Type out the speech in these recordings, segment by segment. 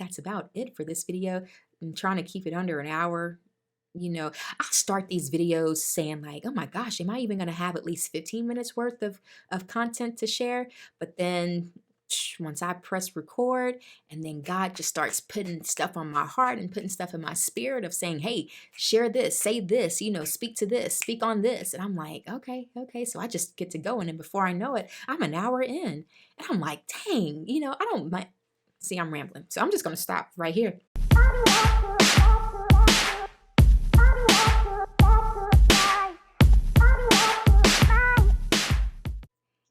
that's about it for this video. I'm trying to keep it under an hour. I'll start these videos saying like, oh my gosh, am I even going to have at least 15 minutes worth of content to share? But then once I press record and then God just starts putting stuff on my heart and putting stuff in my spirit of saying, hey, share this, say this, speak to this, speak on this. And I'm like, okay. So I just get to going. And before I know it, I'm an hour in. And I'm like, dang, I don't mind. See, I'm rambling. So I'm just going to stop right here.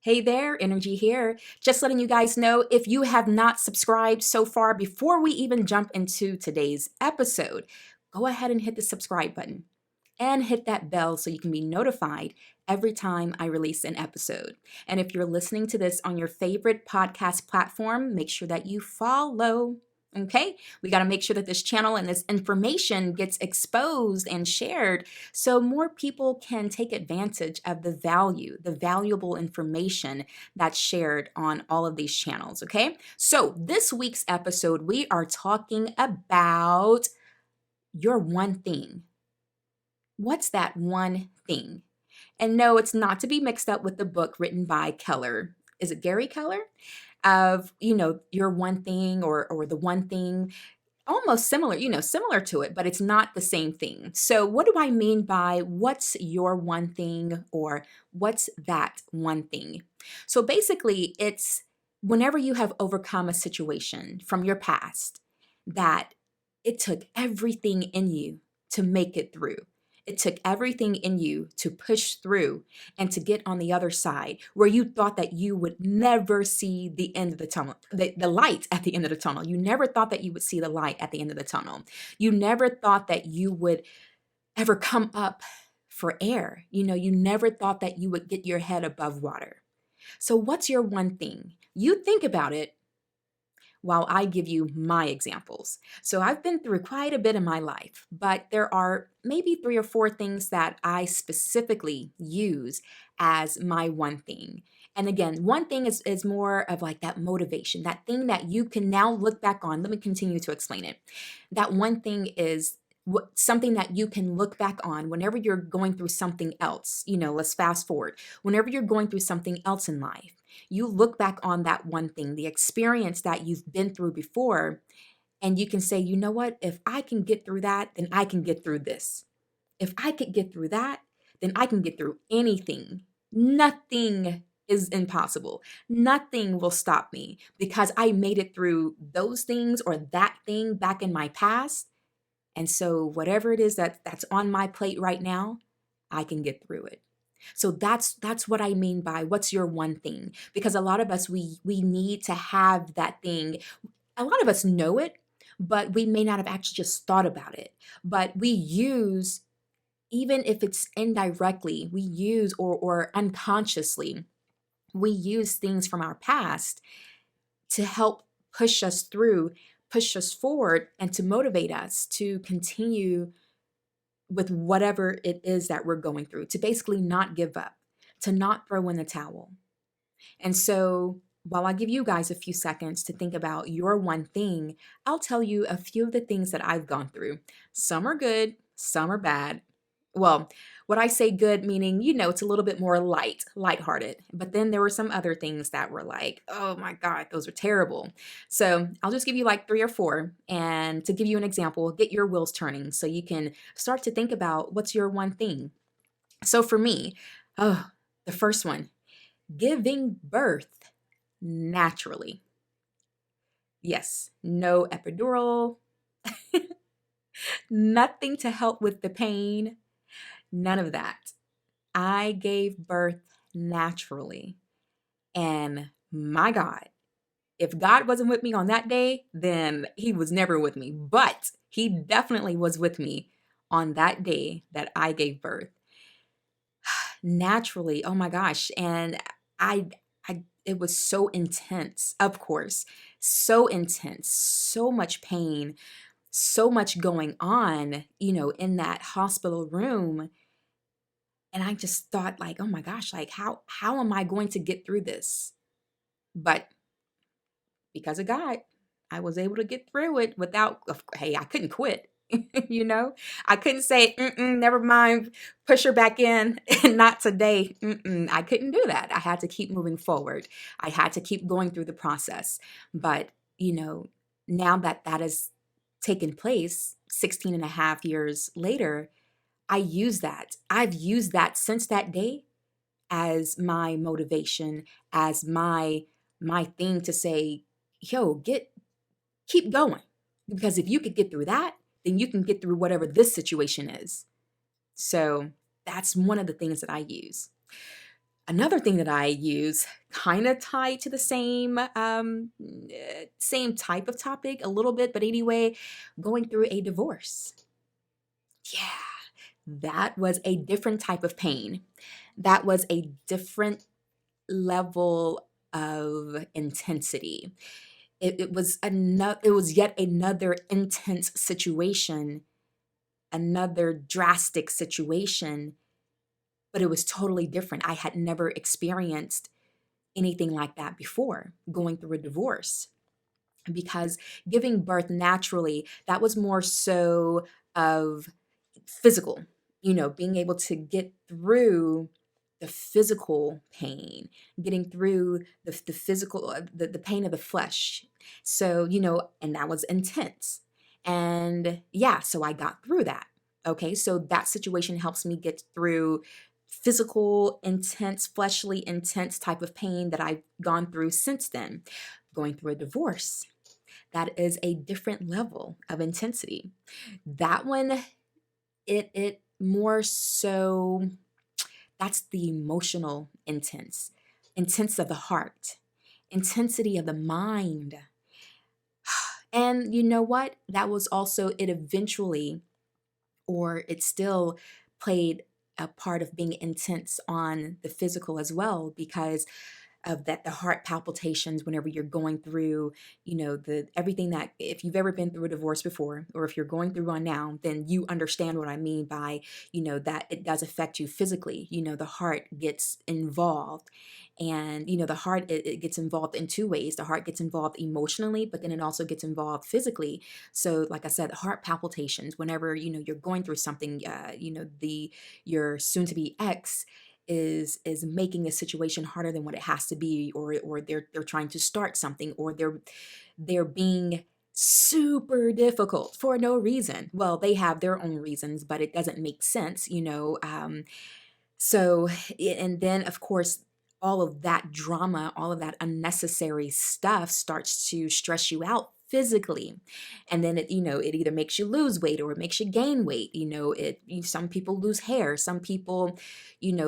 Hey there, Nrgy here. Just letting you guys know, if you have not subscribed so far before we even jump into today's episode, go ahead and hit the subscribe button and hit that bell so you can be notified every time I release an episode. And if you're listening to this on your favorite podcast platform, make sure that you follow. Okay, we got to make sure that this channel and this information gets exposed and shared so more people can take advantage of the valuable information that's shared on all of these channels. Okay, so this week's episode, we are talking about your one thing. What's that one thing? And no, it's not to be mixed up with the book written by Keller. Is it Gary Keller? Of, your one thing or the one thing, almost similar, similar to it, but it's not the same thing. So what do I mean by what's your one thing or what's that one thing? So basically, it's whenever you have overcome a situation from your past that it took everything in you to make it through. It took everything in you to push through and to get on the other side where you thought that you would never see the end of the tunnel, the light at the end of the tunnel. You never thought that you would see the light at the end of the tunnel. You never thought that you would ever come up for air. You never thought that you would get your head above water. So what's your one thing? You think about it while I give you my examples. So I've been through quite a bit in my life, but there are maybe 3 or 4 things that I specifically use as my one thing. And again, one thing is more of like that motivation, that thing that you can now look back on. Let me continue to explain it. That one thing is something that you can look back on whenever you're going through something else. Let's fast forward. Whenever you're going through something else in life, you look back on that one thing, the experience that you've been through before, and you can say, you know what? If I can get through that, then I can get through this. If I could get through that, then I can get through anything. Nothing is impossible. Nothing will stop me because I made it through those things or that thing back in my past. And so whatever it is that's on my plate right now, I can get through it. So that's what I mean by what's your one thing, because a lot of us, we need to have that thing. A lot of us know it, but we may not have actually just thought about it. But we use, even if it's indirectly, we use or unconsciously, we use things from our past to help push us through, push us forward, and to motivate us to continue with whatever it is that we're going through, to basically not give up, to not throw in the towel. And so while I give you guys a few seconds to think about your one thing, I'll tell you a few of the things that I've gone through. Some are good, some are bad. Well, what I say good, meaning, it's a little bit more lighthearted. But then there were some other things that were like, oh my God, those are terrible. So I'll just give you like 3 or 4. And to give you an example, get your wheels turning so you can start to think about what's your one thing. So for me, the first one, giving birth naturally. Yes, no epidural, nothing to help with the pain. None of that. I gave birth naturally. And my God, if God wasn't with me on that day, then he was never with me. But he definitely was with me on that day that I gave birth. Naturally, oh my gosh. And it was so intense, of course, so intense, so much pain, so much going on, in that hospital room. And I just thought like, oh my gosh, like how am I going to get through this? But because of God, I was able to get through it without, hey, I couldn't quit. You know, I couldn't say, never mind, push her back in, not today. I couldn't do that. I had to keep moving forward. I had to keep going through the process. But, now that that has taken place 16 and a half years later, I use that. I've used that since that day as my motivation, as my thing to say, yo, keep going. Because if you could get through that, then you can get through whatever this situation is. So that's one of the things that I use. Another thing that I use, kind of tied to the same type of topic a little bit, but anyway, going through a divorce. Yeah, that was a different type of pain. That was a different level of intensity. It was yet another intense situation, another drastic situation, but it was totally different. I had never experienced anything like that before, going through a divorce. Because giving birth naturally, that was more so of physical, being able to get through the physical pain, getting through the physical, the pain of the flesh. So, and that was intense. And yeah, so I got through that. Okay, so that situation helps me get through physical, intense, fleshly, intense type of pain that I've gone through since then. Going through a divorce, that is a different level of intensity. That one, it more so, that's the emotional intense of the heart, intensity of the mind. And you know what? That was also it eventually, or it still played a part of being intense on the physical as well, because of that, the heart palpitations whenever you're going through, the everything that, if you've ever been through a divorce before, or if you're going through one now, then you understand what I mean by, that it does affect you physically. The heart gets involved. And the heart, it gets involved in two ways. The heart gets involved emotionally, but then it also gets involved physically. So like I said, heart palpitations whenever you're going through something, your soon to be ex is making a situation harder than what it has to be, or they're trying to start something, or they're being super difficult for no reason. Well, they have their own reasons, but it doesn't make sense. So, and then of course, all of that drama, all of that unnecessary stuff starts to stress you out physically. And then it either makes you lose weight or it makes you gain weight. Some people lose hair, some people,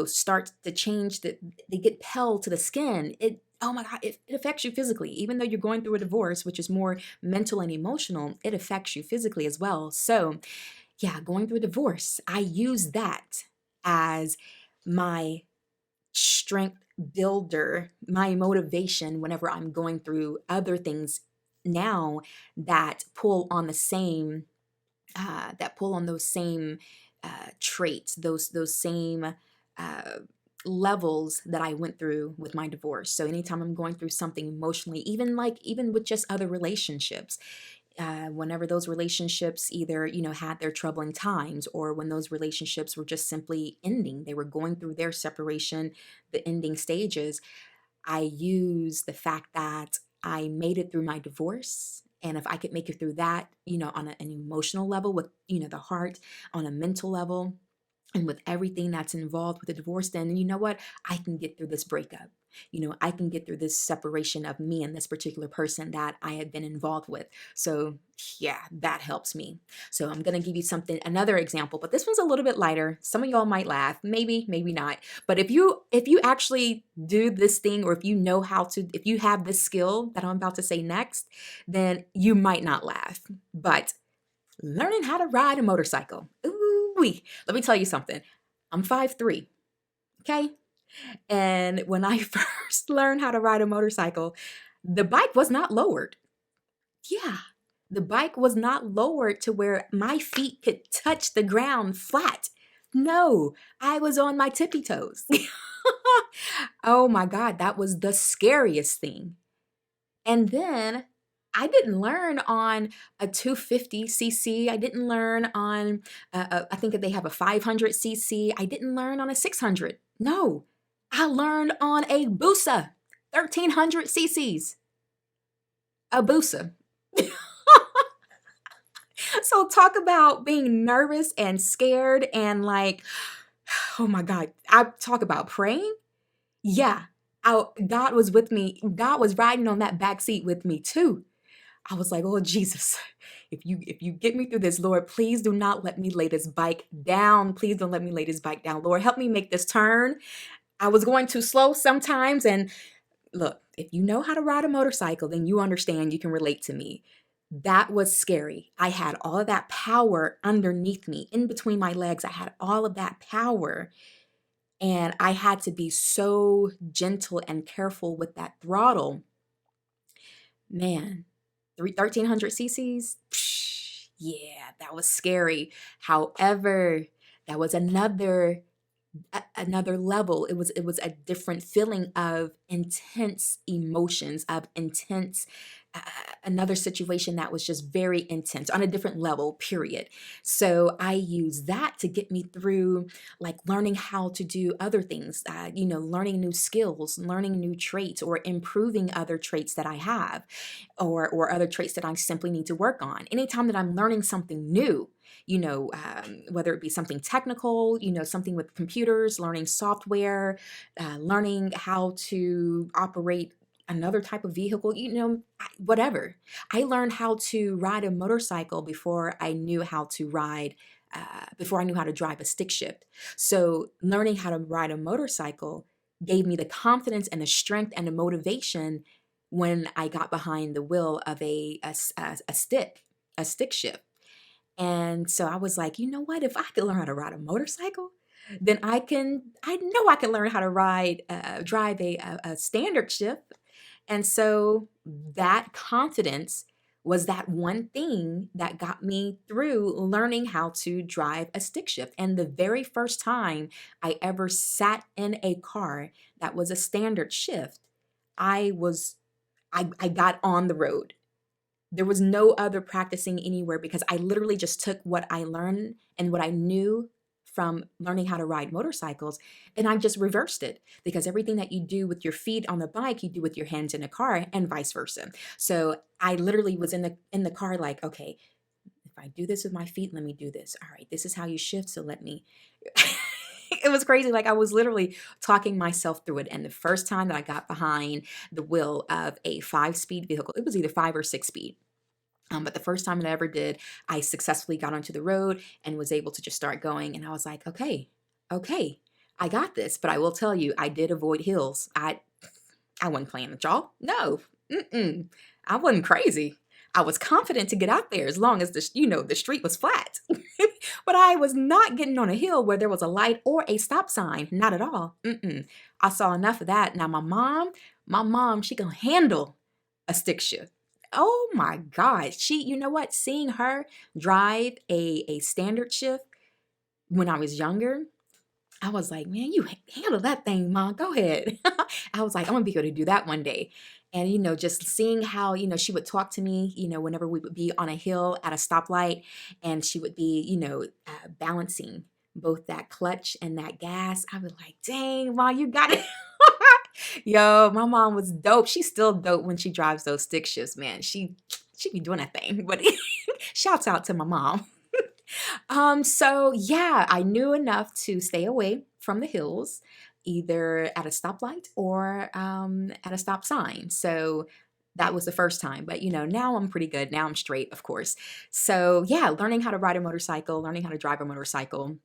start to change, that they get pale to the skin. Oh my God, it affects you physically. Even though you're going through a divorce, which is more mental and emotional, it affects you physically as well. So yeah, going through a divorce, I use that as my strength builder, my motivation whenever I'm going through other things now that pull on the same, those same traits, those same uh, levels that I went through with my divorce. So anytime I'm going through something emotionally, even with just other relationships, whenever those relationships either had their troubling times, or when those relationships were just simply ending, they were going through their separation, the ending stages, I use the fact that I made it through my divorce. And if I could make it through that, on an emotional level with, the heart, on a mental level, and with everything that's involved with the divorce, then you know what? I can get through this breakup. I can get through this separation of me and this particular person that I have been involved with. So yeah, that helps me. So I'm going to give you another example, but this one's a little bit lighter. Some of y'all might laugh, maybe not. But if you actually do this thing, or if you know how to, if you have this skill that I'm about to say next, then you might not laugh. But learning how to ride a motorcycle. Ooh-wee. Let me tell you something. I'm 5'3", okay? And when I first learned how to ride a motorcycle, the bike was not lowered. Yeah, the bike was not lowered to where my feet could touch the ground flat. No, I was on my tippy toes. Oh my God, that was the scariest thing. And then I didn't learn on a 250cc. I didn't learn on, I think that they have a 500cc. I didn't learn on a 600. No, I learned on a Busa, 1300cc's, a Busa. So talk about being nervous and scared and like, oh my God, I talk about praying. Yeah, God was with me. God was riding on that back seat with me too. I was like, oh Jesus, if you get me through this, Lord, please do not let me lay this bike down. Please don't let me lay this bike down. Lord, help me make this turn. I was going too slow sometimes. And look, if you know how to ride a motorcycle, then you understand, you can relate to me. That was scary. I had all of that power underneath me, in between my legs. I had all of that power. And I had to be so gentle and careful with that throttle. Man, 1300cc's? Yeah, that was scary. However, that was another level. It was a different feeling of intense emotions, of intense, uh, another situation that was just very intense on a different level, period. So I use that to get me through, like learning how to do other things, learning new skills, learning new traits, or improving other traits that I have, or other traits that I simply need to work on. Anytime that I'm learning something new, whether it be something technical, something with computers, learning software, learning how to operate another type of vehicle, whatever. I learned how to ride a motorcycle before I knew how to ride, before I knew how to drive a stick shift. So learning how to ride a motorcycle gave me the confidence and the strength and the motivation when I got behind the wheel of a stick shift. And so I was like, you know what? If I could learn how to ride a motorcycle, then I know I can learn how to drive a standard shift. And so that confidence was that one thing that got me through learning how to drive a stick shift. And the very first time I ever sat in a car that was a standard shift, I was, I got on the road. There was no other practicing anywhere because I literally just took what I learned and what I knew from learning how to ride motorcycles, and I just reversed it, because everything that you do with your feet on the bike, you do with your hands in a car, and vice versa. So I literally was in the car like, okay, if I do this with my feet, let me do this. All right, this is how you shift, so let me. It was crazy. Like, I was literally talking myself through it. And the first time that I got behind the wheel of a 5-speed vehicle, it was either 5 or 6 speed. But the first time that I ever did, I successfully got onto the road and was able to just start going. And I was like, okay, I got this. But I will tell you, I did avoid hills. I wasn't playing with y'all. No, I wasn't crazy. I was confident to get out there as long as the street was flat. But I was not getting on a hill where there was a light or a stop sign. Not at all. I saw enough of that. Now my mom, she can handle a stick shift. Oh my God. You know what? Seeing her drive a standard shift when I was younger, I was like, man, you handle that thing, Mom. Go ahead. I was like, I'm gonna be able to do that one day. And, just seeing how, she would talk to me, whenever we would be on a hill at a stoplight, and she would be, balancing both that clutch and that gas. I was like, dang, Mom, you got it. Yo, my mom was dope. She's still dope when she drives those stick shifts, man. She be doing that thing. But shouts out to my mom. So yeah, I knew enough to stay away from the hills, either at a stoplight or at a stop sign. So that was the first time. But now I'm pretty good. Now I'm straight, of course. So yeah, learning how to ride a motorcycle, learning how to drive a motorcycle,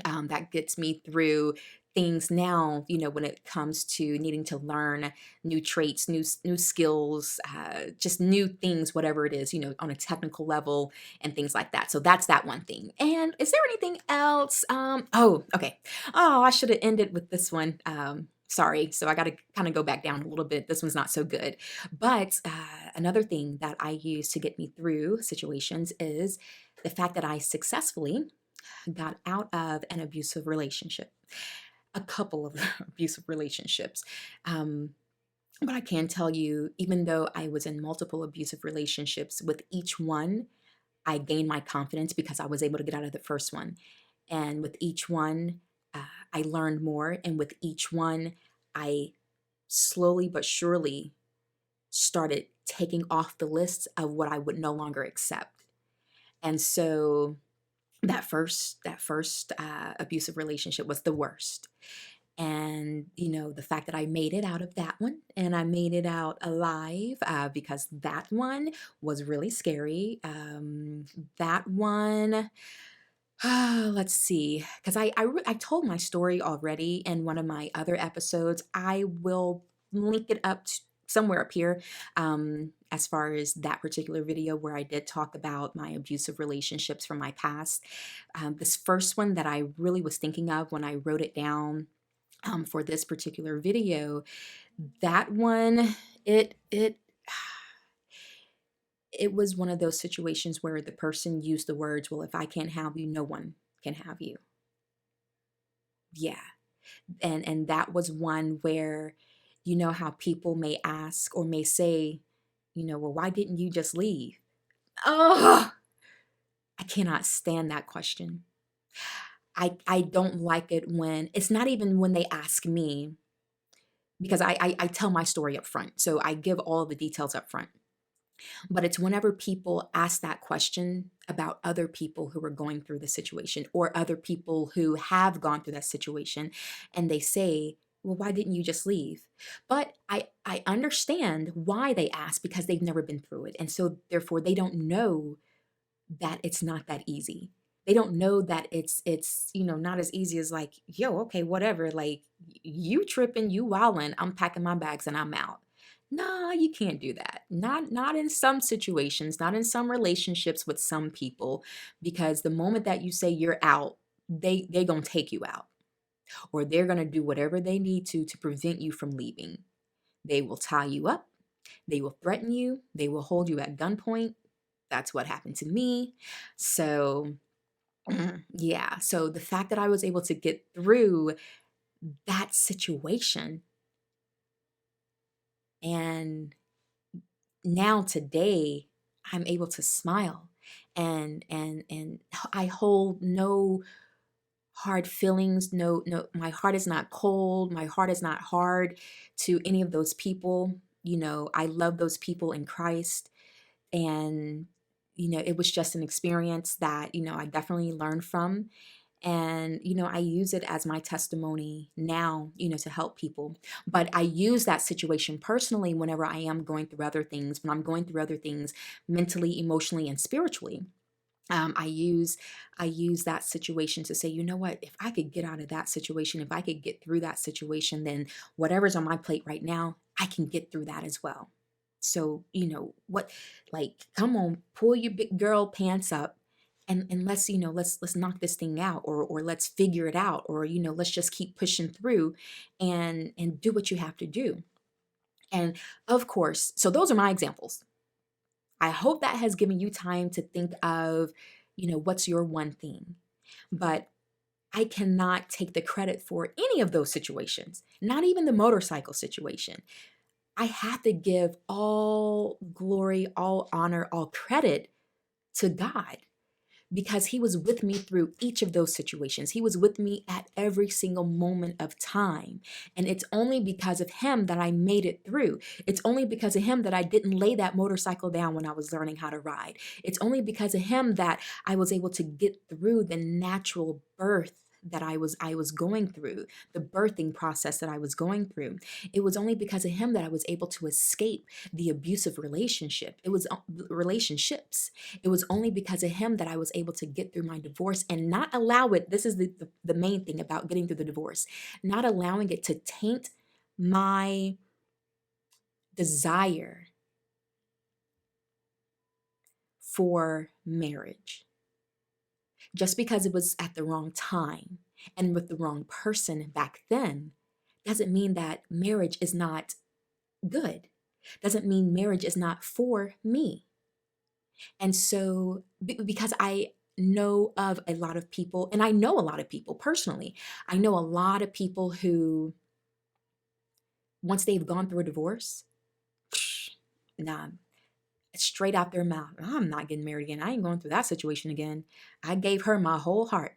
that gets me through things now, when it comes to needing to learn new traits, new skills, just new things, whatever it is, on a technical level and things like that. So that's that one thing. And is there anything else? Oh, okay. Oh, I should have ended with this one. Sorry. So I got to kind of go back down a little bit. This one's not so good. But another thing that I use to get me through situations is the fact that I successfully got out of an abusive relationship, a couple of abusive relationships. But I can tell you, even though I was in multiple abusive relationships, with each one, I gained my confidence because I was able to get out of the first one. And with each one, I learned more. And with each one, I slowly but surely started taking off the list of what I would no longer accept. And so that first abusive relationship was the worst. And the fact that I made it out of that one and I made it out alive, because that one was really scary. That one, let's see, because I told my story already in one of my other episodes. I will link it up somewhere up here, as far as that particular video where I did talk about my abusive relationships from my past. This first one that I really was thinking of when I wrote it down, for this particular video, that one, it it was one of those situations where the person used the words, well, if I can't have you, no one can have you. Yeah. And that was one where, how people may ask or may say, well, why didn't you just leave? Oh, I cannot stand that question. I don't like it when it's not even when they ask me, because I tell my story up front. So I give all of the details up front. But it's whenever people ask that question about other people who are going through the situation or other people who have gone through that situation, and they say, well, why didn't you just leave? But I understand why they ask, because they've never been through it. And so therefore they don't know that it's not that easy. They don't know that it's not as easy as like, yo, okay, whatever. Like, you tripping, you wilding, I'm packing my bags and I'm out. Nah, you can't do that. Not in some situations, not in some relationships with some people, because the moment that you say you're out, they gonna take you out, or they're gonna do whatever they need to prevent you from leaving. They will tie you up, they will threaten you, they will hold you at gunpoint. That's what happened to me. So yeah, so the fact that I was able to get through that situation, and now today I'm able to smile, and I hold no hard feelings. No, my heart is not cold, my heart is not hard to any of those people. I love those people in Christ. And it was just an experience that I definitely learned from. And I use it as my testimony now, to help people. But I use that situation personally whenever I am going through other things, when I'm going through other things mentally, emotionally, and spiritually. I use that situation to say, you know what, if I could get out of that situation, if I could get through that situation, then whatever's on my plate right now, I can get through that as well. So, what, like, come on, pull your big girl pants up, and let's knock this thing out, or let's figure it out, or let's just keep pushing through, and do what you have to do. And of course, so those are my examples. I hope that has given you time to think of, what's your one thing. But I cannot take the credit for any of those situations, not even the motorcycle situation. I have to give all glory, all honor, all credit to God, because He was with me through each of those situations. He was with me at every single moment of time. And it's only because of Him that I made it through. It's only because of Him that I didn't lay that motorcycle down when I was learning how to ride. It's only because of Him that I was able to get through the natural birth that I was going through, the birthing process that I was going through. It was only because of Him that I was able to escape the abusive relationship. It was relationships. It was only because of Him that I was able to get through my divorce and not allow it. This is the main thing about getting through the divorce, not allowing it to taint my desire for marriage. Just because it was at the wrong time and with the wrong person back then doesn't mean that marriage is not good. Doesn't mean marriage is not for me. And so, because I know of a lot of people, and I know a lot of people personally, I know a lot of people who once they've gone through a divorce, nah, straight out their mouth, I'm not getting married again. I ain't going through that situation again. I gave her my whole heart.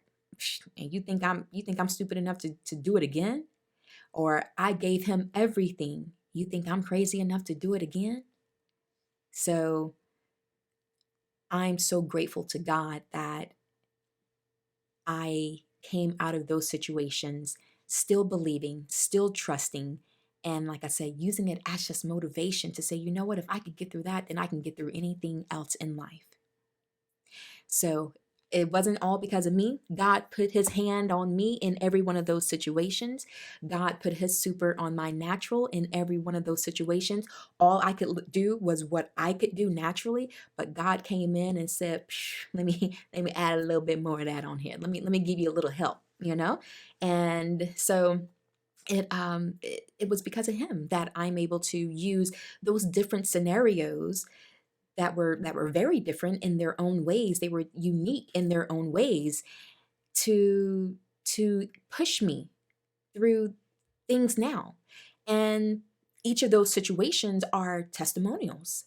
And you think I'm stupid enough to do it again? Or I gave him everything. You think I'm crazy enough to do it again? So I'm so grateful to God that I came out of those situations still believing, still trusting, and like I said, using it as just motivation to say, you know what, if I could get through that, then I can get through anything else in life. So it wasn't all because of me. God put his hand on me in every one of those situations. God put his super on my natural in every one of those situations. All I could do was what I could do naturally, but God came in and said, let me add a little bit more of that on here. Let me give you a little help, you know? And so it was because of him that I'm able to use those different scenarios that were very different in their own ways. They were unique in their own ways to push me through things now. And each of those situations are testimonials,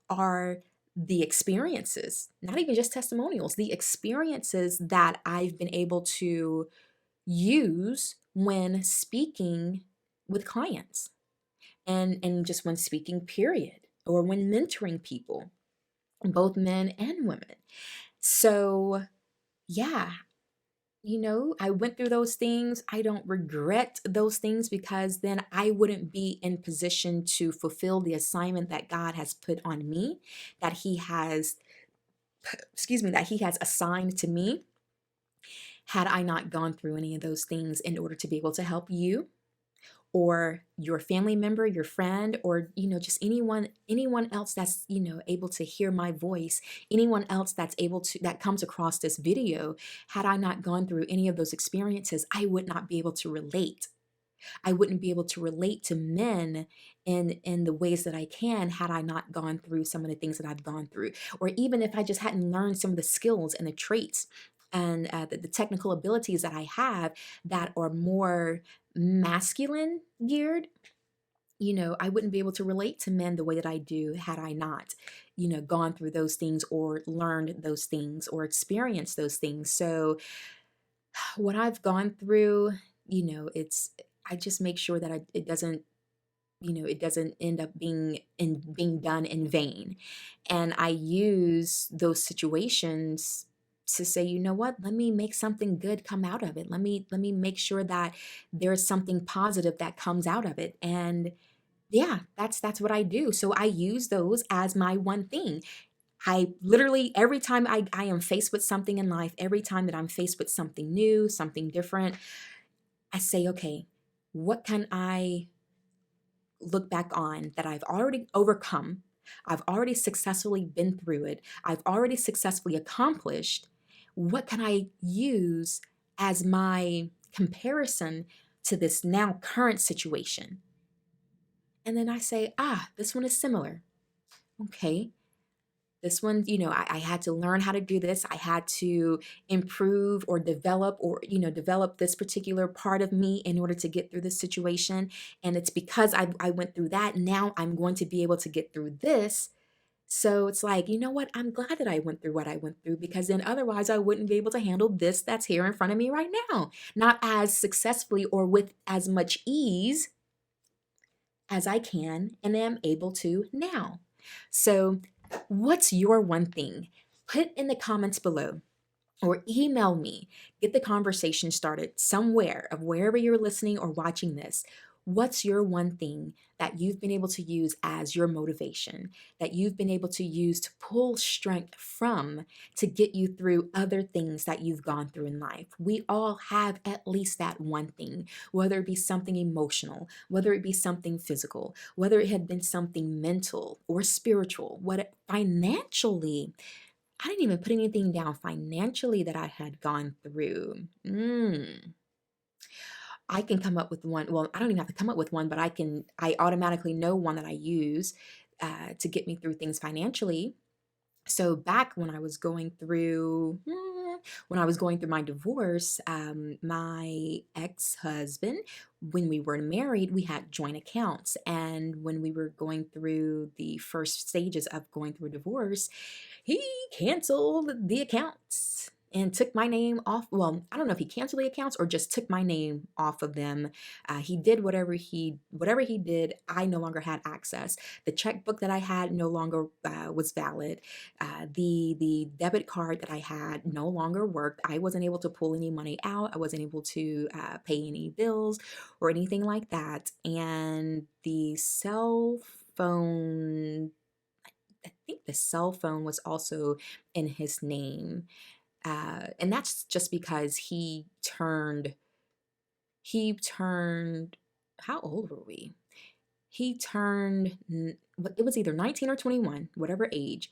are the experiences, not even just testimonials, the experiences that I've been able to use when speaking with clients and just when speaking period, or when mentoring people, both men and women. So, yeah, I went through those things. I don't regret those things because then I wouldn't be in position to fulfill the assignment that God has put on me, that He has, that He has assigned to me, had I not gone through any of those things in order to be able to help you or your family member, your friend, or just anyone else that's able to hear my voice, anyone else that comes across this video. Had I not gone through any of those experiences, I would not be able to relate. I wouldn't be able to relate to men in the ways that I can had I not gone through some of the things that I've gone through, or even if I just hadn't learned some of the skills and the traits and the technical abilities that I have that are more masculine geared. I wouldn't be able to relate to men the way that I do had I not, gone through those things or learned those things or experienced those things. So what I've gone through, it's I just make sure that it doesn't end up being done in vain. And I use those situations to say, you know what, let me make something good come out of it. Let me make sure that there's something positive that comes out of it. And yeah, that's what I do. So I use those as my one thing. I literally, every time I am faced with something in life, every time that I'm faced with something new, something different, I say, okay, what can I look back on that I've already overcome? I've already successfully been through it. I've already successfully accomplished. What can I use as my comparison to this now current situation? And then I say, this one is similar. Okay, this one, I had to learn how to do this. I had to improve or develop this particular part of me in order to get through this situation. And it's because I went through that. Now I'm going to be able to get through this. So it's like, you know what? I'm glad that I went through what I went through, because then otherwise I wouldn't be able to handle this that's here in front of me right now. Not as successfully or with as much ease as I can and am able to now. So, what's your one thing? Put in the comments below or email me. Get the conversation started somewhere of wherever you're listening or watching this. What's your one thing that you've been able to use as your motivation, that you've been able to use to pull strength from to get you through other things that you've gone through in life? We all have at least that one thing, whether it be something emotional, whether it be something physical, whether it had been something mental or spiritual, what financially. I didn't even put anything down financially that I had gone through. I can come up with one. Well, I don't even have to come up with one, but I automatically know one that I use to get me through things financially. So back when I was going through, when I was going through my divorce, my ex-husband, when we were married, we had joint accounts. And when we were going through the first stages of going through a divorce, he canceled the accounts and took my name off. Well, I don't know if he canceled the accounts or just took my name off of them. He did whatever he did. I no longer had access. The checkbook that I had no longer was valid. The debit card that I had no longer worked. I wasn't able to pull any money out. I wasn't able to pay any bills or anything like that. And the cell phone, I think the cell phone was also in his name. And that's just because he turned, how old were we? He turned, it was either 19 or 21, whatever age.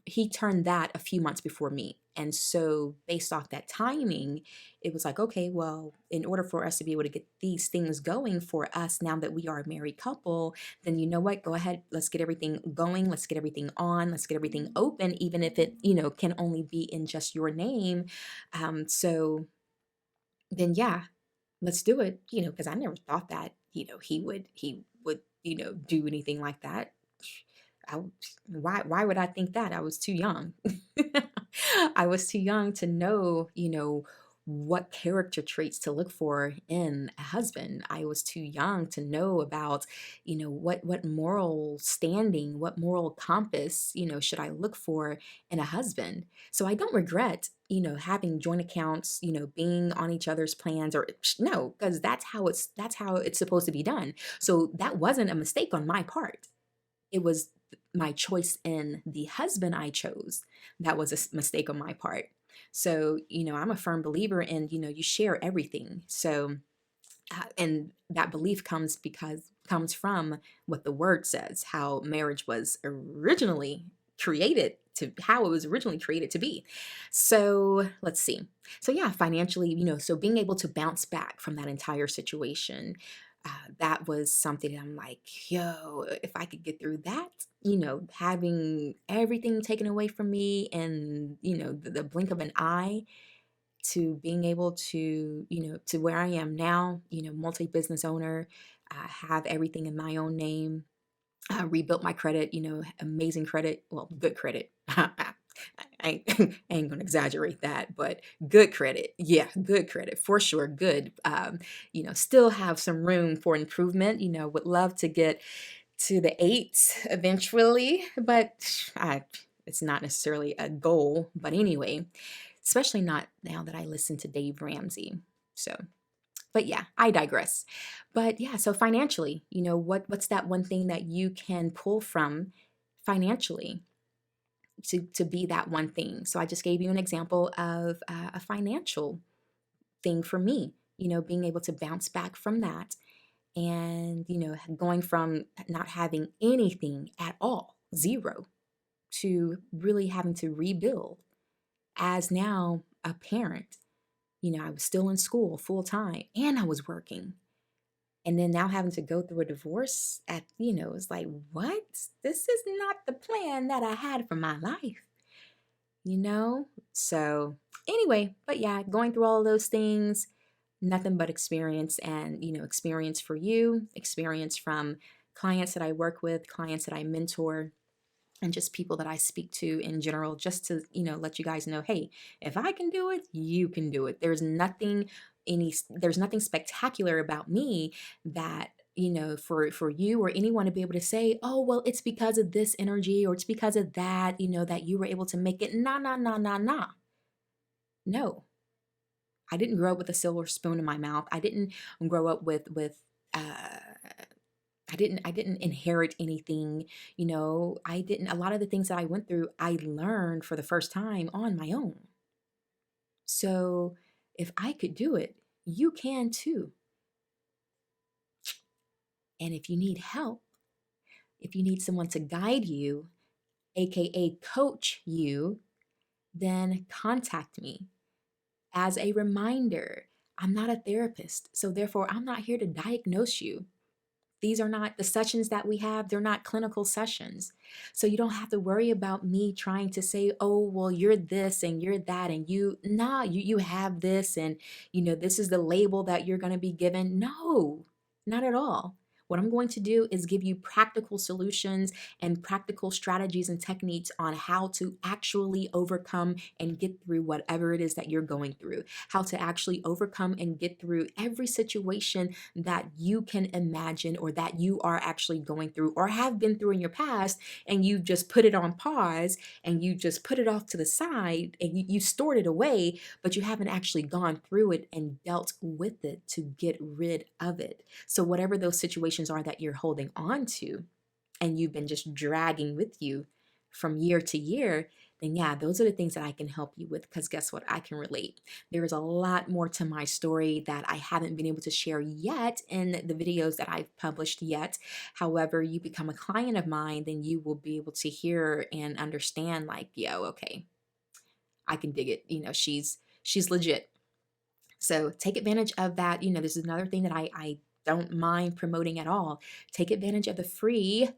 He turned that a few months before me. And so, based off that timing, it was like, okay, well, in order for us to be able to get these things going for us now that we are a married couple, then you know what? Go ahead, let's get everything going, let's get everything on, let's get everything open, even if it, can only be in just your name. So then, yeah, let's do it, because I never thought that, he would, do anything like that. I, why would I think that? I was too young. I was too young to know, what character traits to look for in a husband. I was too young to know about, what moral standing, what moral compass, should I look for in a husband. So I don't regret, having joint accounts, being on each other's plans, or no, because that's how it's supposed to be done. So that wasn't a mistake on my part. It was my choice in the husband I chose that was a mistake on my part. So, I'm a firm believer in, you share everything. So, and that belief comes from what the word says, how marriage was originally created to how it was originally created to be. So let's see. So yeah, financially, so being able to bounce back from that entire situation, that was something that I'm like, yo, if I could get through that, having everything taken away from me and, the blink of an eye, to being able to, to where I am now, multi-business owner, have everything in my own name, rebuilt my credit, amazing credit, well, good credit. I ain't gonna exaggerate that, but good credit. Yeah, good credit for sure. Good. Still have some room for improvement. Would love to get to the eights eventually, but it's not necessarily a goal. But anyway, especially not now that I listen to Dave Ramsey. So, but yeah, I digress. But yeah, so financially, what's that one thing that you can pull from financially to be that one thing? So I just gave you an example of a financial thing for me, being able to bounce back from that and, going from not having anything at all, zero, to really having to rebuild as now a parent. I was still in school full time and I was working. And then now having to go through a divorce it's like, what? This is not the plan that I had for my life, you know? So anyway, but yeah, going through all of those things, nothing but experience and, experience for you, experience from clients that I work with, clients that I mentor, and just people that I speak to in general, just to, let you guys know, hey, if I can do it, you can do it. There's nothing spectacular about me that, for you or anyone to be able to say, oh, well, it's because of this energy or it's because of that, that you were able to make it. Nah, nah, nah, nah, nah. No, I didn't grow up with a silver spoon in my mouth. I didn't grow up uh, I didn't inherit anything, a lot of the things that I went through, I learned for the first time on my own. So if I could do it, you can too. And if you need help, if you need someone to guide you, aka coach you, then contact me. As a reminder, I'm not a therapist, so therefore I'm not here to diagnose you. These are not the sessions that we have, they're not clinical sessions. So you don't have to worry about me trying to say, oh, well, you're this and you're that, and you have this, and this is the label that you're going to be given. No, not at all. What I'm going to do is give you practical solutions and practical strategies and techniques on how to actually overcome and get through whatever it is that you're going through, how to actually overcome and get through every situation that you can imagine or that you are actually going through or have been through in your past, and you just put it on pause and you just put it off to the side and you stored it away, but you haven't actually gone through it and dealt with it to get rid of it. So whatever those situations are that you're holding on to and you've been just dragging with you from year to year, then yeah, those are the things that I can help you with, because guess what? I can relate. There is a lot more to my story that I haven't been able to share yet in the videos that I've published yet. However, you become a client of mine, then you will be able to hear and understand, like, yo, okay, I can dig it. She's legit. So take advantage of that. This is another thing that I don't mind promoting at all. Take advantage of the free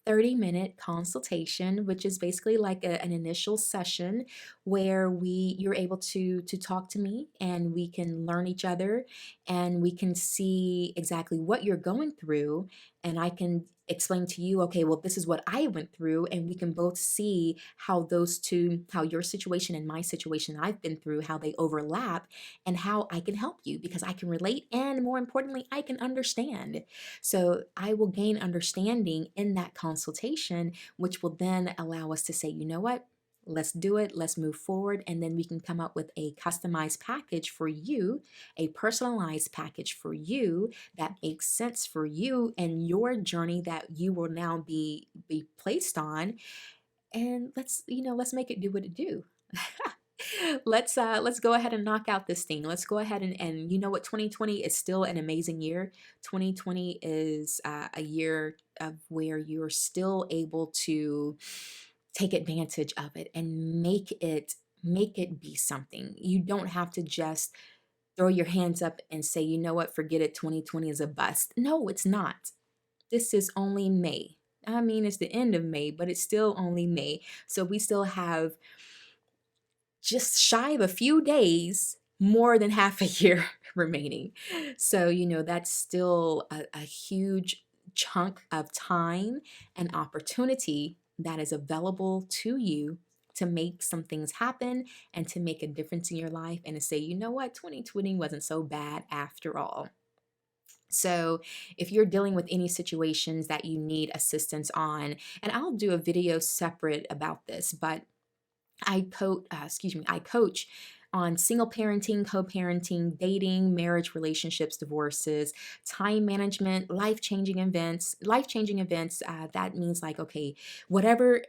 30-minute consultation, which is basically like an initial session where you're able to talk to me and we can learn each other and we can see exactly what you're going through, and I can explain to you, okay, well, this is what I went through, and we can both see how your situation and my situation I've been through, how they overlap, and how I can help you because I can relate, and more importantly, I can understand. So I will gain understanding in that consultation, which will then allow us to say, you know what? Let's do it. Let's move forward. And then we can come up with a customized package for you, a personalized package for you that makes sense for you and your journey that you will now be placed on. And let's make it do what it do. Let's go ahead and knock out this thing. Let's go ahead and you know what, 2020 is still an amazing year. 2020 is a year of where you're still able to take advantage of it and make it be something. You don't have to just throw your hands up and say, you know what, forget it, 2020 is a bust. No, it's not. This is only May. I mean, it's the end of May, but it's still only May. So we still have just shy of a few days, more than half a year remaining. So, that's still a huge chunk of time and opportunity that is available to you to make some things happen and to make a difference in your life and to say, you know what, 2020 wasn't so bad after all. So, if you're dealing with any situations that you need assistance on, and I'll do a video separate about this, but I coach on single parenting, co-parenting, dating, marriage, relationships, divorces, time management, life-changing events. Life-changing events, that means like, okay, whatever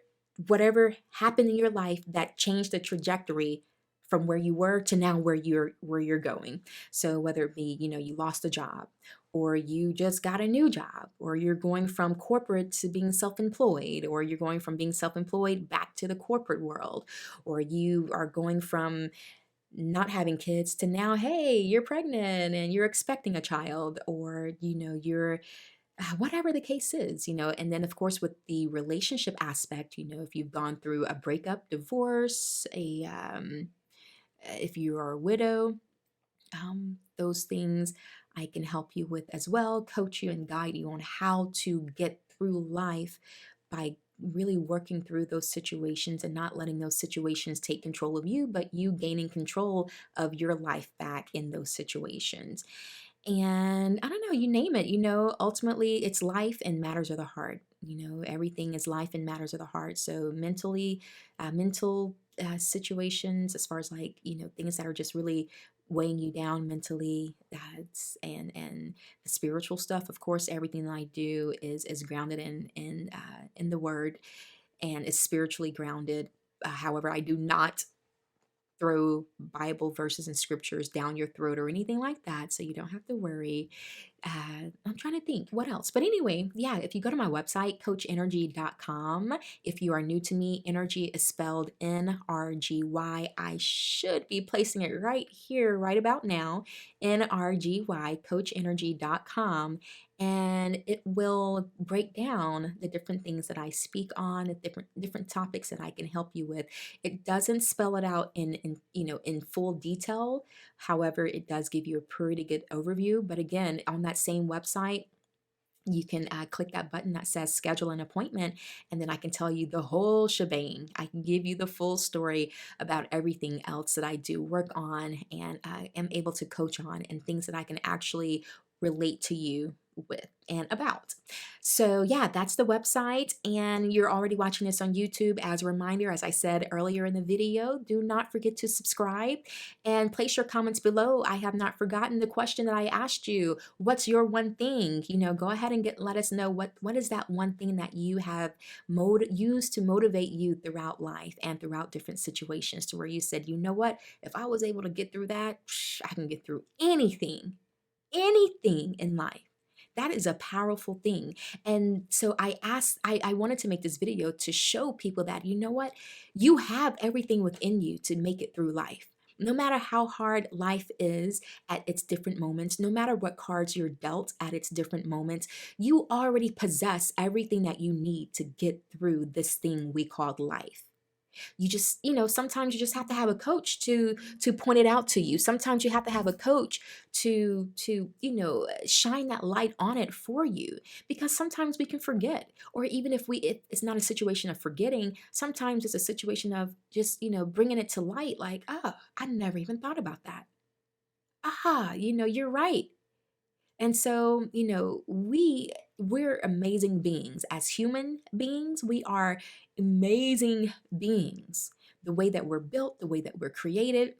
happened in your life that changed the trajectory from where you were to now where you're going. So whether it be, you lost a job, or you just got a new job, or you're going from corporate to being self-employed, or you're going from being self-employed back to the corporate world, or you are going from not having kids to now, hey, you're pregnant and you're expecting a child, or you're whatever the case is, and then of course with the relationship aspect, if you've gone through a breakup, divorce, if you are a widow, those things I can help you with as well, coach you and guide you on how to get through life by really working through those situations and not letting those situations take control of you, but you gaining control of your life back in those situations. And I don't know, you name it, ultimately it's life and matters of the heart. Everything is life and matters of the heart. So mental situations, as far as like, things that are just really weighing you down mentally, that's and the spiritual stuff. Of course, everything that I do is grounded in the word and is spiritually grounded. However, I do not throw Bible verses and scriptures down your throat or anything like that. So you don't have to worry. I'm trying to think what else. But anyway, yeah, if you go to my website, coachnrgy.com, if you are new to me, Nrgy is spelled Nrgy. I should be placing it right here, right about now, Nrgy, coachnrgy.com. And it will break down the different things that I speak on, the different topics that I can help you with. It doesn't spell it out in full detail. However, it does give you a pretty good overview. But again, on that same website, you can click that button that says schedule an appointment, and then I can tell you the whole shebang. I can give you the full story about everything else that I do work on and am able to coach on, and things that I can actually relate to you with and about. So, yeah, that's the website. And you're already watching this on YouTube. As a reminder, as I said earlier in the video, do not forget to subscribe and place your comments below. I have not forgotten the question that I asked you. What's your one thing? Go ahead and let us know what is that one thing that you have used to motivate you throughout life and throughout different situations, to where you said, you know what, if I was able to get through that, I can get through anything in life. That is a powerful thing. And so I wanted to make this video to show people that, you know what, you have everything within you to make it through life. No matter how hard life is at its different moments, no matter what cards you're dealt at its different moments, you already possess everything that you need to get through this thing we call life. You just, sometimes you just have to have a coach to point it out to you. Sometimes you have to have a coach to shine that light on it for you, because sometimes we can forget. Or even if it's not a situation of forgetting, sometimes it's a situation of just, bringing it to light, like, oh, I never even thought about that. Aha, you're right. And so, we're amazing beings. As human beings, we are amazing beings. The way that we're built, the way that we're created,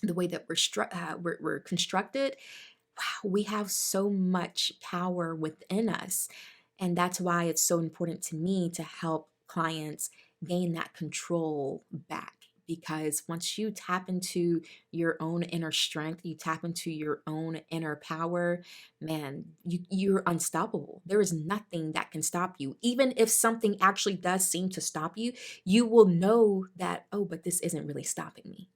the way that we're constructed, wow, we have so much power within us. And that's why it's so important to me to help clients gain that control back. Because once you tap into your own inner strength, you tap into your own inner power, man, you're unstoppable. There is nothing that can stop you. Even if something actually does seem to stop you, you will know that, oh, but this isn't really stopping me.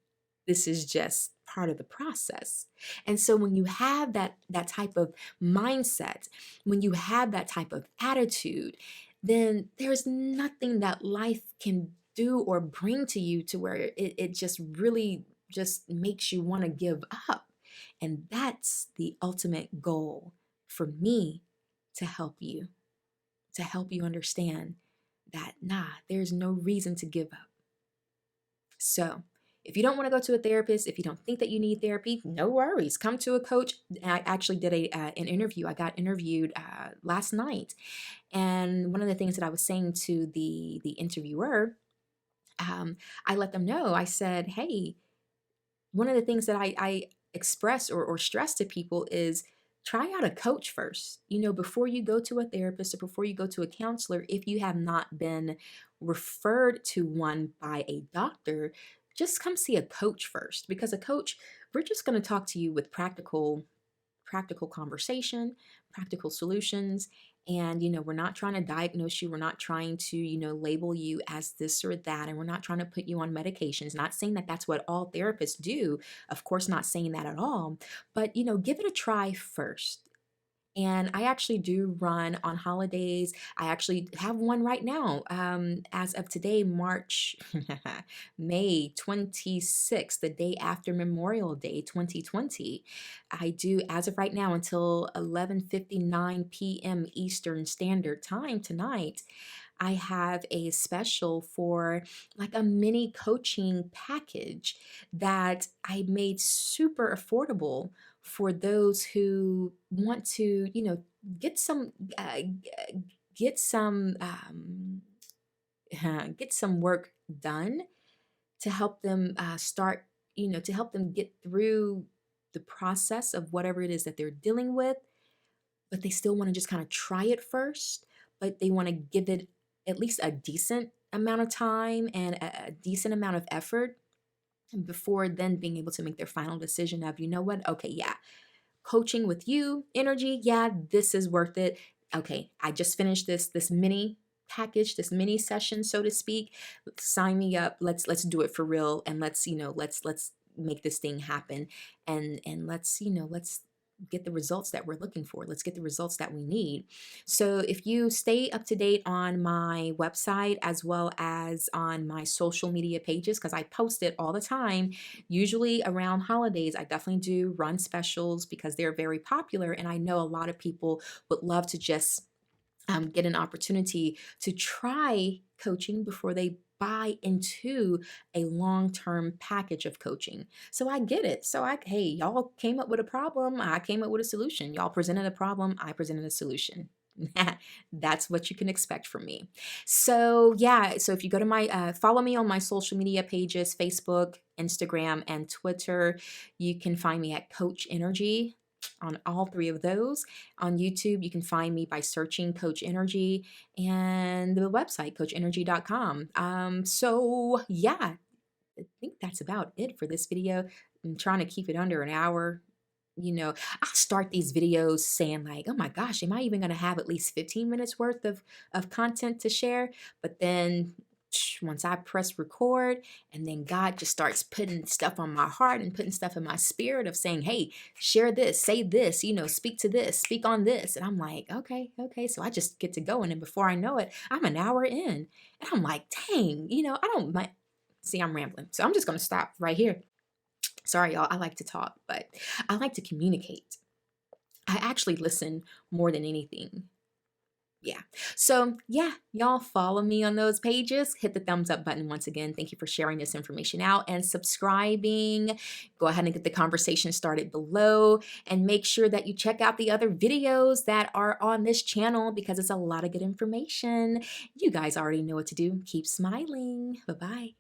This is just part of the process. And so when you have that type of mindset, when you have that type of attitude, then there's nothing that life can do or bring to you to where it just really just makes you want to give up. And that's the ultimate goal for me, to help you, understand that, there's no reason to give up. So if you don't want to go to a therapist, if you don't think that you need therapy, no worries. Come to a coach. I actually did an interview. I got interviewed last night. And one of the things that I was saying to the interviewer, I let them know, I said, hey, one of the things that I express or stress to people is, try out a coach first. Before you go to a therapist or before you go to a counselor, if you have not been referred to one by a doctor, just come see a coach first. Because a coach, we're just going to talk to you with practical conversation, practical solutions. And, we're not trying to diagnose you. We're not trying to, label you as this or that. And we're not trying to put you on medications. Not saying that that's what all therapists do. Of course, not saying that at all. But, give it a try first. And I actually do run on holidays. I actually have one right now. As of today, May 26th, the day after Memorial Day 2020. I do, as of right now, until 11:59 p.m. Eastern Standard Time tonight, I have a special for like a mini coaching package that I made super affordable for those who want to, get some, get some, get some work done to help them start, to help them get through the process of whatever it is that they're dealing with, but they still want to just kind of try it first, but they want to give it at least a decent amount of time and a decent amount of effort before then being able to make their final decision of, you know what, okay, yeah, coaching with you, Nrgy, yeah, this is worth it. Okay, I just finished this mini package, this mini session, so to speak. Sign me up. Let's do it for real, and let's make this thing happen, and let's get the results that we're looking for. Let's get the results that we need. So if you stay up to date on my website as well as on my social media pages, because I post it all the time, usually around holidays, I definitely do run specials because they're very popular. And I know a lot of people would love to just get an opportunity to try coaching before they buy into a long-term package of coaching. So I get it. Hey, y'all came up with a problem. I came up with a solution. Y'all presented a problem. I presented a solution. That's what you can expect from me. So yeah, so if you go to my, follow me on my social media pages, Facebook, Instagram, and Twitter, you can find me at Coach Nrgy on all three of those. On YouTube, you can find me by searching Coach Nrgy, and the website, coachnrgy.com. So yeah, I think that's about it for this video. I'm trying to keep it under an hour. I start these videos saying like, oh my gosh, am I even going to have at least 15 minutes worth of content to share? But then once I press record, and then God just starts putting stuff on my heart and putting stuff in my spirit of saying, hey, share this, say this, speak to this, speak on this. And I'm like, okay. So I just get to going. And before I know it, I'm an hour in. And I'm like, dang, I don't mind. See, I'm rambling. So I'm just going to stop right here. Sorry, y'all. I like to talk, but I like to communicate. I actually listen more than anything. Yeah. So yeah, y'all follow me on those pages. Hit the thumbs up button once again. Thank you for sharing this information out and subscribing. Go ahead and get the conversation started below, and make sure that you check out the other videos that are on this channel because it's a lot of good information. You guys already know what to do. Keep smiling. Bye-bye.